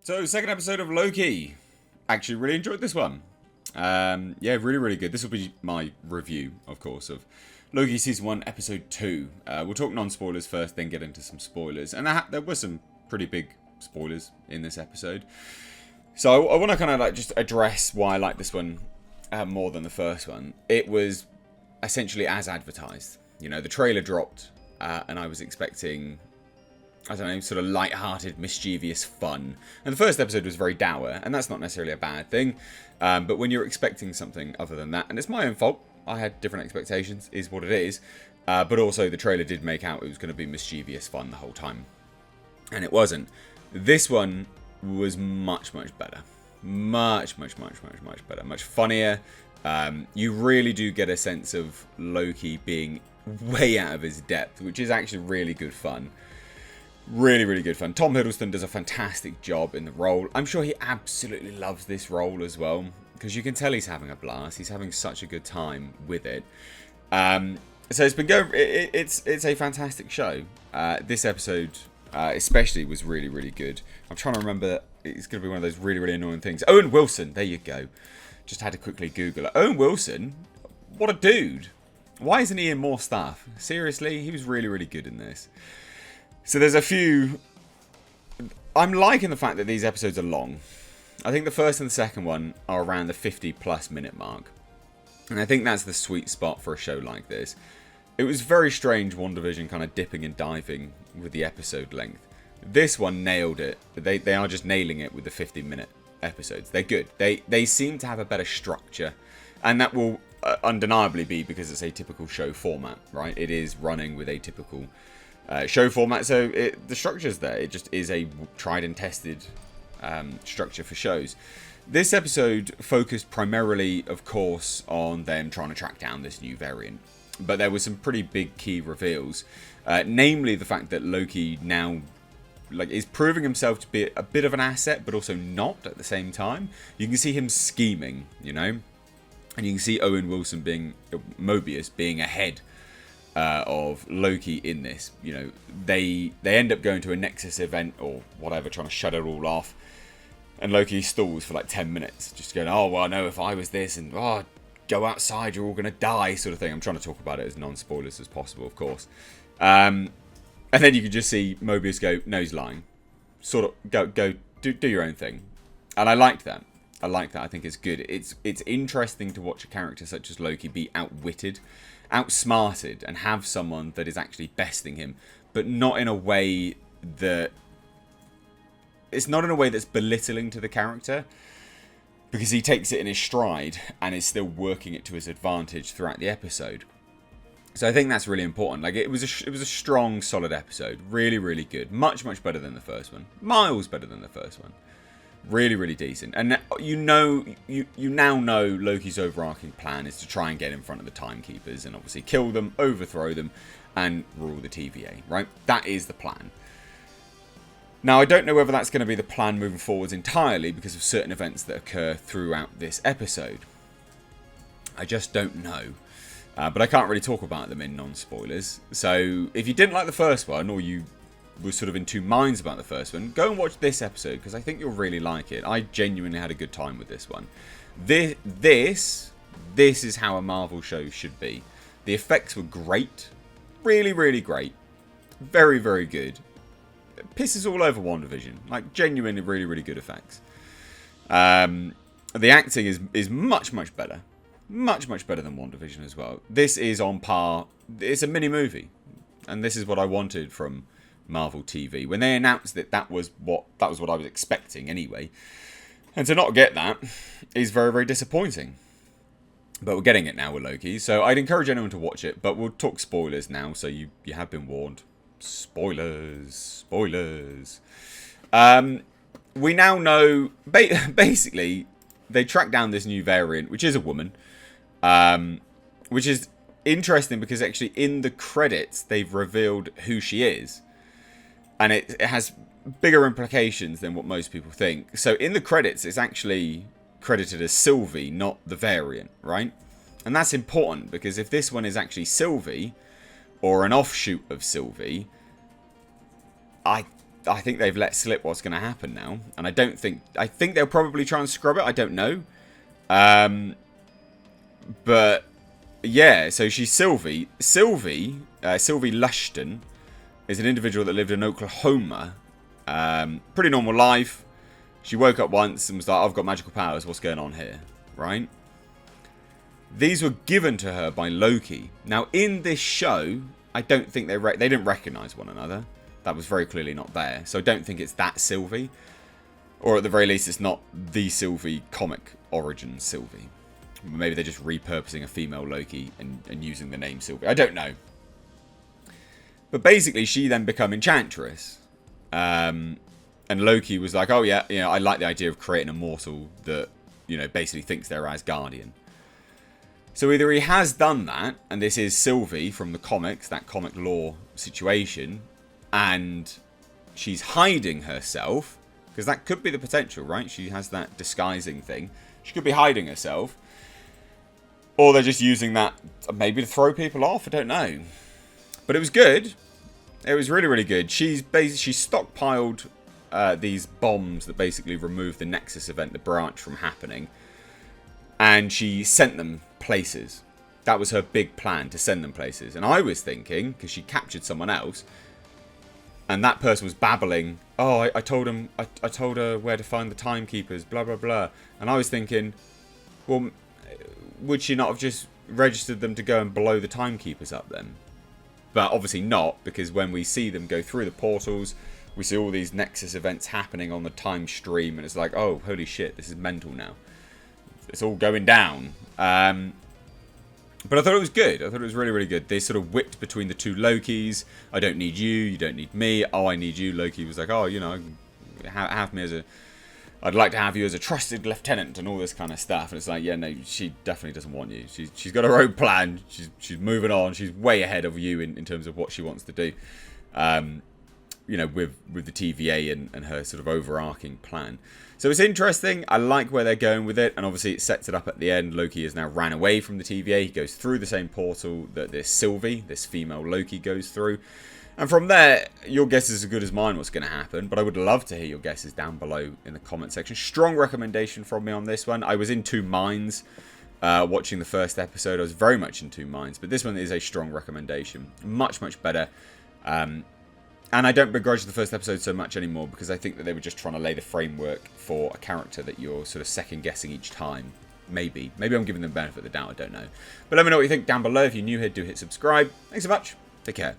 So, second episode of Loki. Actually, really enjoyed this one. Yeah, really, really good. This will be my review, of course, of Loki Season 1, Episode 2. We'll talk non-spoilers first, then get into some spoilers. And there were some pretty big spoilers in this episode. So, I want to kind of just address why I like this one more than the first one. It was essentially as advertised. You know, the trailer dropped, and I was expecting, I don't know, sort of light-hearted, mischievous fun. And the first episode was very dour, and that's not necessarily a bad thing. But when you're expecting something other than that, and it's my own fault, I had different expectations, is what it is. But also, the trailer did make out it was going to be mischievous fun the whole time. And it wasn't. This one was much, much better. Much better. Much funnier. You really do get a sense of Loki being way out of his depth, which is actually really good fun. Really, really good fun. Tom Hiddleston does a fantastic job in the role. I'm sure he absolutely loves this role as well, because you can tell he's having a blast. He's having such a good time with it. So it's been going. It's a fantastic show. This episode, especially, was really, really good. I'm trying to remember. It's going to be one of those really, really annoying things. Owen Wilson. There you go. Just had to quickly Google it. Owen Wilson. What a dude. Why isn't he in more stuff? Seriously, he was really, really good in this. So there's a few. I'm liking the fact that these episodes are long. I think the first and the second one are around the 50+ minute mark. And I think that's the sweet spot for a show like this. It was very strange, WandaVision kind of dipping and diving with the episode length. This one nailed it. They are just nailing it with the 50-minute episodes. They're good. They seem to have a better structure. And that will undeniably be because it's a typical show format, right? It is running with a typical show format, so the structure's there. It just is a tried and tested structure for shows. This episode focused primarily, of course, on them trying to track down this new variant. But there were some pretty big key reveals, namely the fact that Loki now is proving himself to be a bit of an asset, but also not at the same time. You can see him scheming, you know, and you can see Owen Wilson Mobius being ahead of Loki in this. You know, they end up going to a Nexus event or whatever, trying to shut it all off, and Loki stalls for like 10 minutes, just going, oh well, no, if I was this, and go outside, you're all gonna die, sort of thing. I'm trying to talk about it as non-spoilers as possible, of course. And then you can just see Mobius go, no, he's lying. Sort of go do your own thing, and I liked that. I think it's good. It's interesting to watch a character such as Loki be outwitted, outsmarted, and have someone that is actually besting him, but not in a way that... It's not in a way that's belittling to the character, because he takes it in his stride and is still working it to his advantage throughout the episode. So I think that's really important. Like, it was a strong, solid episode. Really, really good. Much better than the first one. Miles better than the first one. Really, really decent. And you now know Loki's overarching plan is to try and get in front of the Timekeepers and obviously kill them, overthrow them, and rule the TVA, right? That is the plan. Now, I don't know whether that's going to be the plan moving forwards entirely because of certain events that occur throughout this episode. I just don't know. But I can't really talk about them in non-spoilers. So, if you didn't like the first one, or you were sort of in two minds about the first one, go and watch this episode, because I think you'll really like it. I genuinely had a good time with this one. This is how a Marvel show should be. The effects were great. Really, really great. Very, very good. It pisses all over WandaVision. Like, genuinely really, really good effects. The acting is much better. Much better than WandaVision as well. This is on par. It's a mini movie, and this is what I wanted from Marvel TV. When they announced that was what I was expecting anyway, and to not get that is very, very disappointing. But we're getting it now with Loki, so I'd encourage anyone to watch it. But we'll talk spoilers now, so you have been warned. Spoilers. We now know basically they track down this new variant, which is a woman. Which is interesting because actually in the credits they've revealed who she is, and it has bigger implications than what most people think. So in the credits it's actually credited as Sylvie, not the variant, right? And that's important because if this one is actually Sylvie or an offshoot of Sylvie, I I think they've let slip what's going to happen now, and I think they'll probably try and scrub it. I don't know, but yeah. So she's Sylvie. Sylvie Lushton is an individual that lived in Oklahoma. Pretty normal life. She woke up once and was like, "I've got magical powers. What's going on here?" Right? These were given to her by Loki. Now, in this show, I don't think they didn't recognize one another. That was very clearly not there. So I don't think it's that Sylvie. Or at the very least, it's not the Sylvie comic origin Sylvie. Maybe they're just repurposing a female Loki and using the name Sylvie. I don't know. But basically, she then become Enchantress. And Loki was like, oh yeah, I like the idea of creating a mortal that, basically thinks they're Asgardian. So either he has done that, and this is Sylvie from the comics, that comic lore situation, and she's hiding herself, because that could be the potential, right? She has that disguising thing. She could be hiding herself. Or they're just using that maybe to throw people off, I don't know. But it was good. It was really, really good. She stockpiled these bombs that basically removed the Nexus event, the branch, from happening. And she sent them places. That was her big plan, to send them places. And I was thinking, because she captured someone else, and that person was babbling, oh, I told her where to find the timekeepers, blah, blah, blah. And I was thinking, well, would she not have just registered them to go and blow the timekeepers up then? But obviously not, because when we see them go through the portals, we see all these Nexus events happening on the time stream, and it's like, oh, holy shit, this is mental now. It's all going down. But I thought it was good. I thought it was really, really good. They sort of whipped between the two Lokis. I don't need you. You don't need me. Oh, I need you. Loki was like, oh, have me as a... I'd like to have you as a trusted lieutenant and all this kind of stuff. And it's like, yeah, no, she definitely doesn't want you. She's got her own plan. She's moving on. She's way ahead of you in terms of what she wants to do. With the TVA and her sort of overarching plan. So it's interesting. I like where they're going with it. And obviously it sets it up at the end. Loki has now ran away from the TVA. He goes through the same portal that this Sylvie, this female Loki, goes through. And from there, your guess is as good as mine what's going to happen. But I would love to hear your guesses down below in the comment section. Strong recommendation from me on this one. I was in two minds watching the first episode. I was very much in two minds. But this one is a strong recommendation. Much, much better. And I don't begrudge the first episode so much anymore, because I think that they were just trying to lay the framework for a character that you're sort of second guessing each time. Maybe I'm giving them the benefit of the doubt, I don't know. But let me know what you think down below. If you're new here, do hit subscribe. Thanks so much. Take care.